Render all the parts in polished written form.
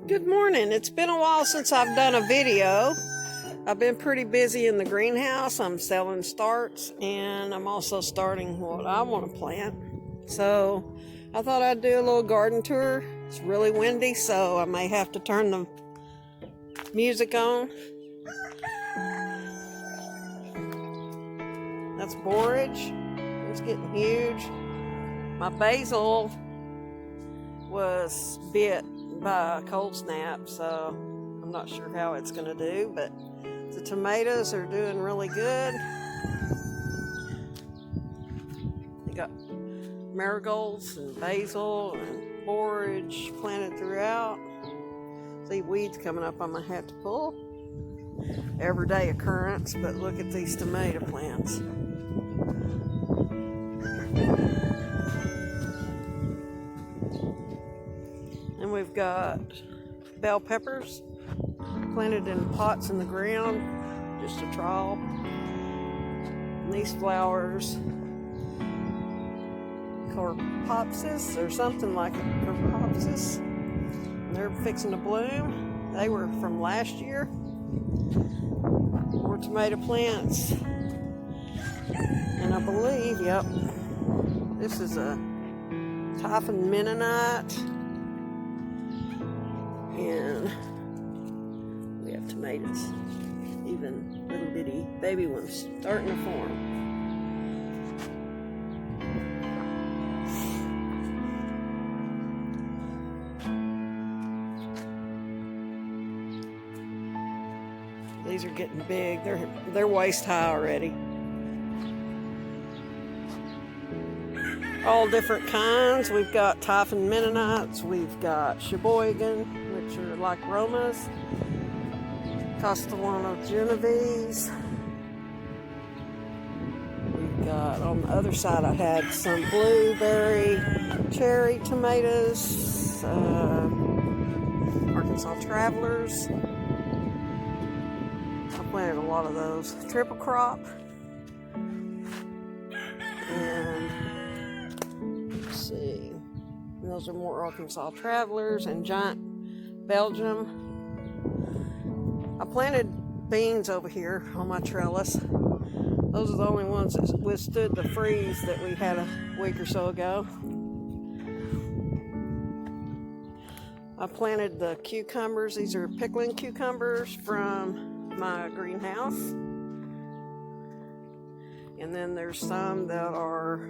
Good morning. It's been a while since I've done a video. I've been pretty busy in the greenhouse. I'm selling starts and I'm also starting what I want to plant. So I thought I'd do a little garden tour. It's really windy, so I may have to turn the music on. That's borage. It's getting huge. My basil was bit by a cold snap, so I'm not sure how it's going to do, but the tomatoes are doing really good. You got marigolds and basil and borage planted throughout. See weeds coming up I'm going to have to pull. Everyday occurrence, but look at these tomato plants. And we've got bell peppers planted in pots in the ground, just a trowel. And these flowers, Corpopsis or something like it, Corpopsis. And they're fixing to bloom. They were from last year. More tomato plants. And I believe, yep, this is a Typhon Mennonite. And we have tomatoes, even little bitty baby ones starting to form. These are getting big. They're waist high already. All different kinds. We've got Typhon Mennonites. We've got Sheboygan, which are like Romas. Castellano Genovese. We've got, on the other side, I had some blueberry, cherry tomatoes, Arkansas Travelers. I planted a lot of those. Triple crop. And let's see. And those are more Arkansas Travelers and Giant Belgium. I planted beans over here on my trellis. Those are the only ones that withstood the freeze that we had a week or so ago. I planted the cucumbers. These are pickling cucumbers from my greenhouse. And then there's some that are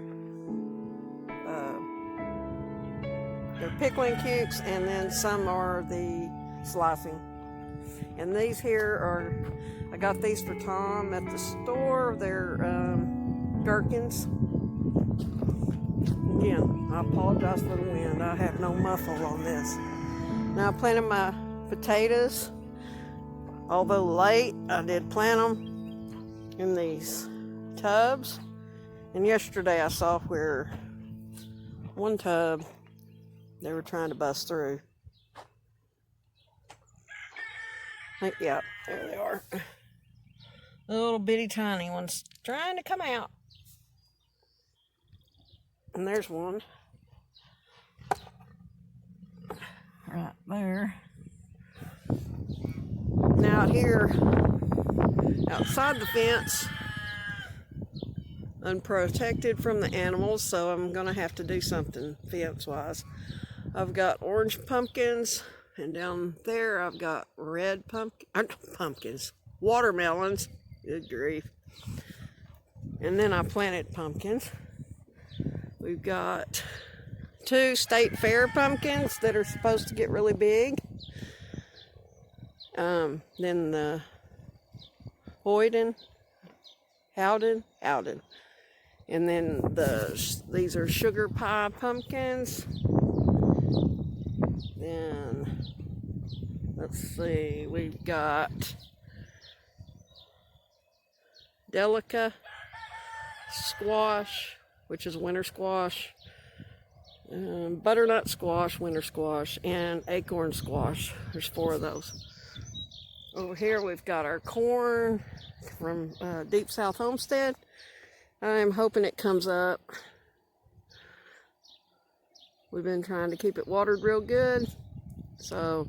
they're pickling cukes, and then some are the slicing. And these here are, I got these for Tom at the store. They're gherkins. Again, I apologize for the wind. I have no muffle on this. Now I planted my potatoes. Although late, I did plant them in these tubs. And yesterday I saw where one tub they were trying to bust through. Yeah, there they are. The little bitty tiny ones trying to come out. And there's one. Right there. Now out here, outside the fence, unprotected from the animals, so I'm gonna have to do something fence-wise. I've got orange pumpkins, and down there I've got red pumpkins, watermelons, good grief. And then I planted pumpkins. We've got 2 state fair pumpkins that are supposed to get really big. Then the Howden. And then these are sugar pie pumpkins. Then, let's see, we've got Delica squash, which is winter squash, butternut squash, winter squash, and acorn squash. There's 4 of those. Over here we've got our corn from Deep South Homestead. I'm hoping it comes up. We've been trying to keep it watered real good. So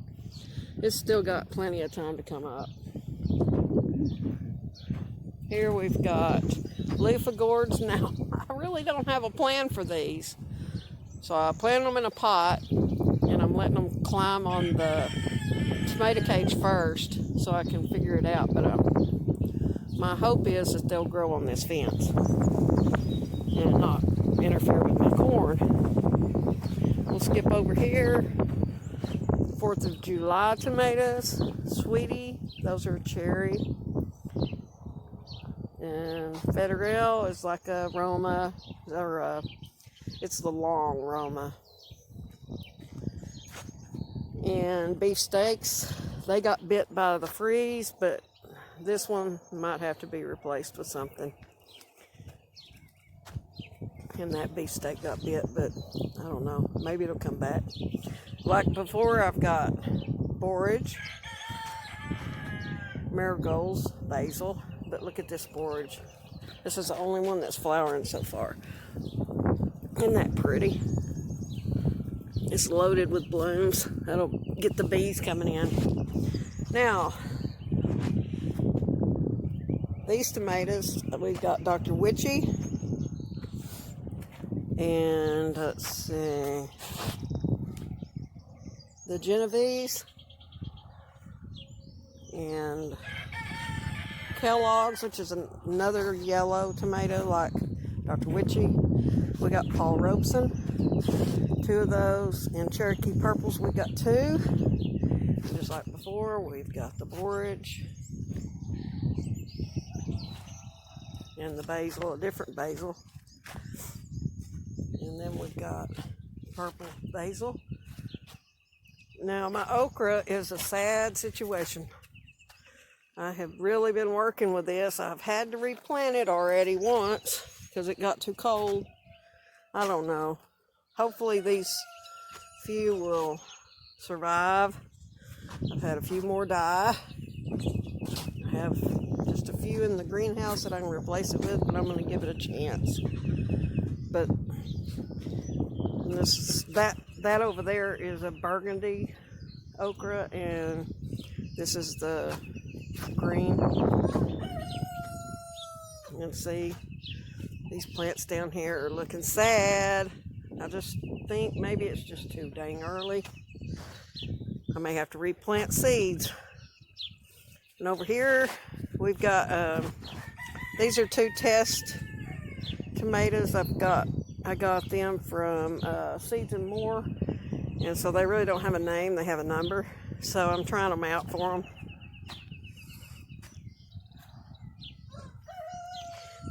It's still got plenty of time to come up. Here we've got loofah gourds. Now, I really don't have a plan for these. So I planted them in a pot, and I'm letting them climb on the tomato cage first so I can figure it out. But my hope is that they'll grow on this fence and not interfere with my corn. We'll skip over here. 4th of July tomatoes, sweetie, those are cherry. And Federale is like a Roma, or it's the long Roma. And beefsteaks, they got bit by the freeze, but this one might have to be replaced with something. And that beefsteak got bit, but I don't know, maybe it'll come back. Like before, I've got borage, marigolds, basil, but look at this borage. This is the only one that's flowering so far. Isn't that pretty? It's loaded with blooms. That'll get the bees coming in. Now, these tomatoes, we've got Dr. Witchy. And let's see, the Genovese and Kellogg's, which is another yellow tomato like Dr. Witchy. We got Paul Robeson, 2 of those, and Cherokee Purples, we got 2. And just like before, we've got the borage and the basil, a different basil. And then we've got purple basil. Now, my okra is a sad situation. I have really been working with this. I've had to replant it already once because it got too cold. I don't know. Hopefully these few will survive. I've had a few more die. I have just a few in the greenhouse that I can replace it with, but I'm going to give it a chance. But that over there is a burgundy okra, and this is the green. You can see these plants down here are looking sad. I just think maybe it's just too dang early. I may have to replant seeds. And over here we've got these are 2 test tomatoes. I got them from Seeds and More, and so they really don't have a name, they have a number, so I'm trying them out for them.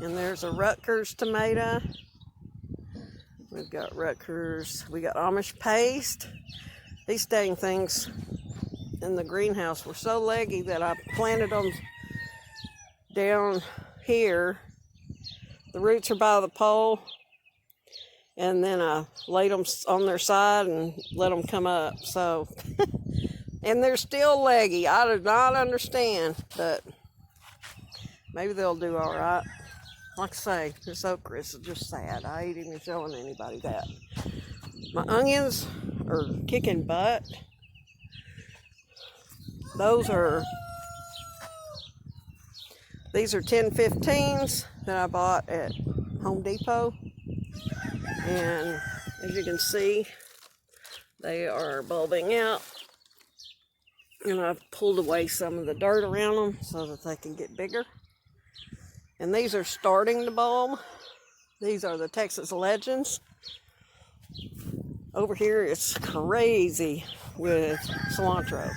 And there's a Rutgers tomato. We've got Rutgers, we got Amish paste. These dang things in the greenhouse were so leggy that I planted them down here. The roots are by the pole, and then I laid them on their side and let them come up. So, and they're still leggy. I do not understand, but maybe they'll do all right. Like I say, this okra is just sad. I ain't even showing anybody that. My onions are kicking butt. These are 10-15s that I bought at Home Depot. And as you can see, they are bulbing out. And I've pulled away some of the dirt around them so that they can get bigger. And these are starting to bulb. These are the Texas Legends. Over here it's crazy with cilantro.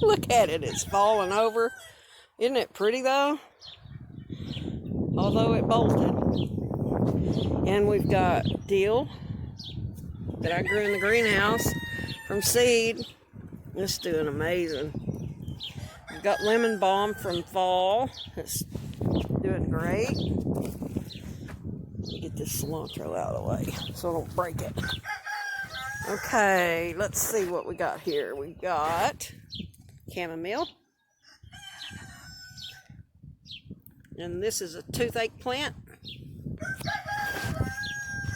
Look at it, it's falling over. Isn't it pretty though? Although it bolted. And we've got dill that I grew in the greenhouse from seed. It's doing amazing. We've got lemon balm from fall. It's doing great. Let me get this cilantro out of the way so I don't break it. Okay, let's see what we got here. We got chamomile. And this is a toothache plant.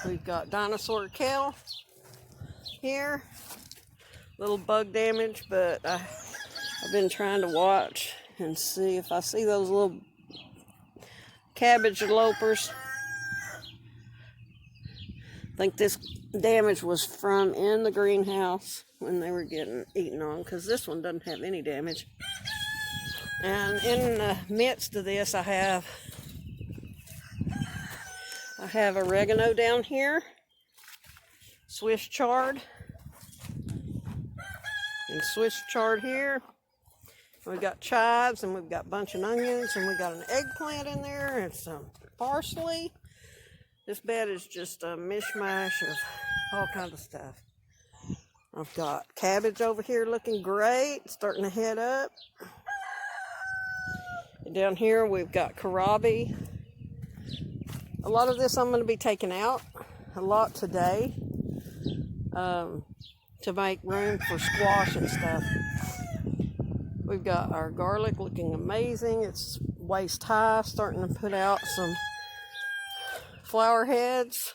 We've got dinosaur kale here. little bug damage, but I've been trying to watch and see if I see those little cabbage lopers. I think this damage was from in the greenhouse when they were getting eaten on, because this one doesn't have any damage. And in the midst of this, I have oregano down here, Swiss chard, and Swiss chard here. We've got chives, and we've got a bunch of onions, and we've got an eggplant in there, and some parsley. This bed is just a mishmash of all kinds of stuff. I've got cabbage over here looking great, starting to head up. And down here we've got kohlrabi. A lot of this I'm going to be taking out, a lot today, to make room for squash and stuff. We've got our garlic looking amazing. It's waist high, starting to put out some flower heads.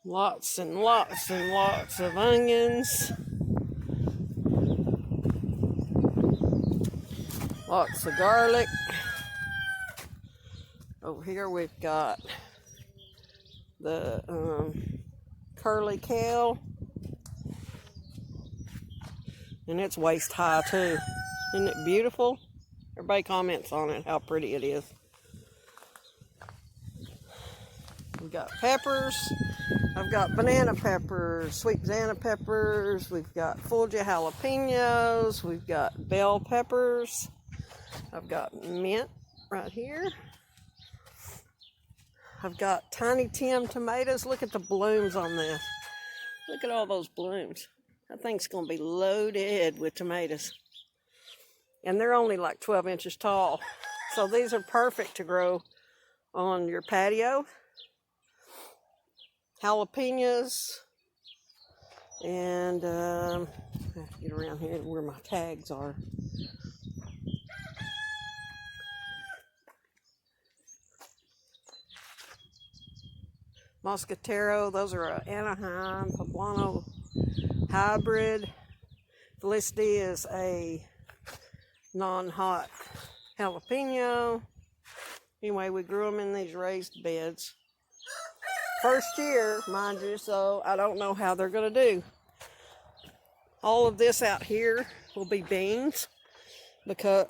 Lots and lots and lots of onions. Lots of garlic. Over here we've got the curly kale. And it's waist high too. Isn't it beautiful? Everybody comments on it, how pretty it is. We've got peppers. I've got banana peppers, sweet banana peppers. We've got Fulgia jalapenos. We've got bell peppers. I've got mint right here. I've got Tiny Tim tomatoes. Look at the blooms on this. Look at all those blooms. That thing's going to be loaded with tomatoes. And they're only like 12 inches tall. So these are perfect to grow on your patio. Jalapenos. And I have to get around here where my tags are. Mosquitero, those are an Anaheim Poblano hybrid. Felicity is a non-hot jalapeno. Anyway, we grew them in these raised beds. First year, mind you, so I don't know how they're going to do. All of this out here will be beans, because,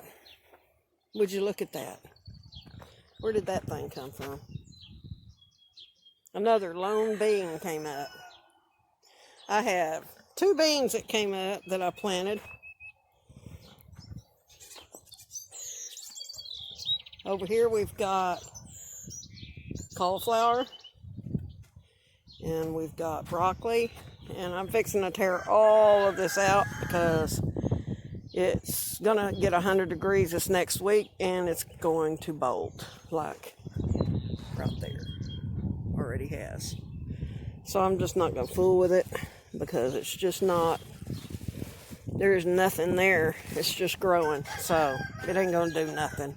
would you look at that? Where did that thing come from? Another lone bean came up. I have 2 beans that came up that I planted. Over here we've got cauliflower, and we've got broccoli, and I'm fixing to tear all of this out because it's gonna get 100 degrees this next week, and it's going to bolt like right there. Already has. So I'm just not gonna fool with it, because it's just not, there's nothing there. It's just growing, so it ain't gonna do nothing.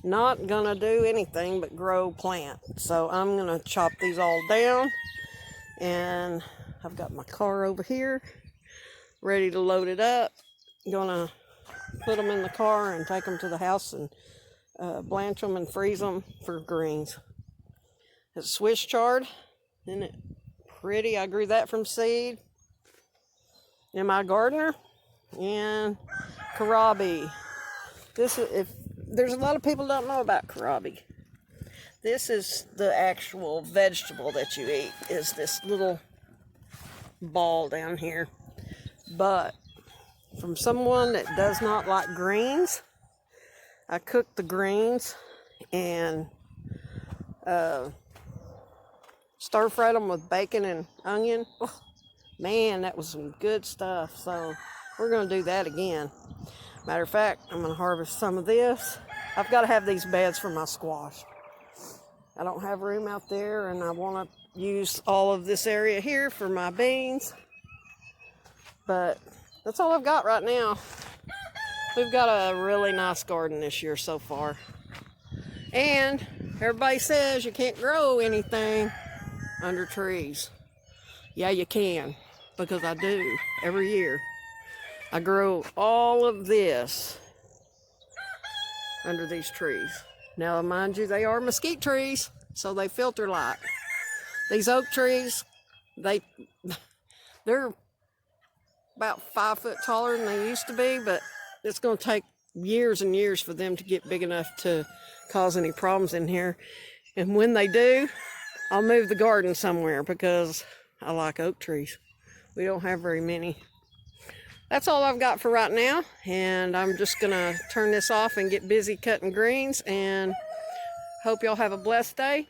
Not gonna do anything but grow plant. So I'm gonna chop these all down, and I've got my car over here ready to load it up. Gonna put them in the car and take them to the house and blanch them and freeze them for greens. It's Swiss chard. Isn't it pretty? I grew that from seed in my gardener. And kohlrabi. This is, if there's a lot of people don't know about kohlrabi. This is the actual vegetable that you eat, is this little ball down here. But from someone that does not like greens, I cooked the greens and stir-fried them with bacon and onion. Oh, man, that was some good stuff. So we're going to do that again. Matter of fact, I'm going to harvest some of this. I've got to have these beds for my squash. I don't have room out there, and I want to use all of this area here for my beans. But that's all I've got right now. We've got a really nice garden this year so far. And everybody says you can't grow anything under trees. Yeah, you can, because I do every year. I grow all of this under these trees. Now, mind you, they are mesquite trees, so they filter light. These oak trees, they're about 5 foot taller than they used to be, but it's going to take years and years for them to get big enough to cause any problems in here. And when they do, I'll move the garden somewhere because I like oak trees. We don't have very many. That's all I've got for right now, and I'm just gonna turn this off and get busy cutting greens, and hope y'all have a blessed day.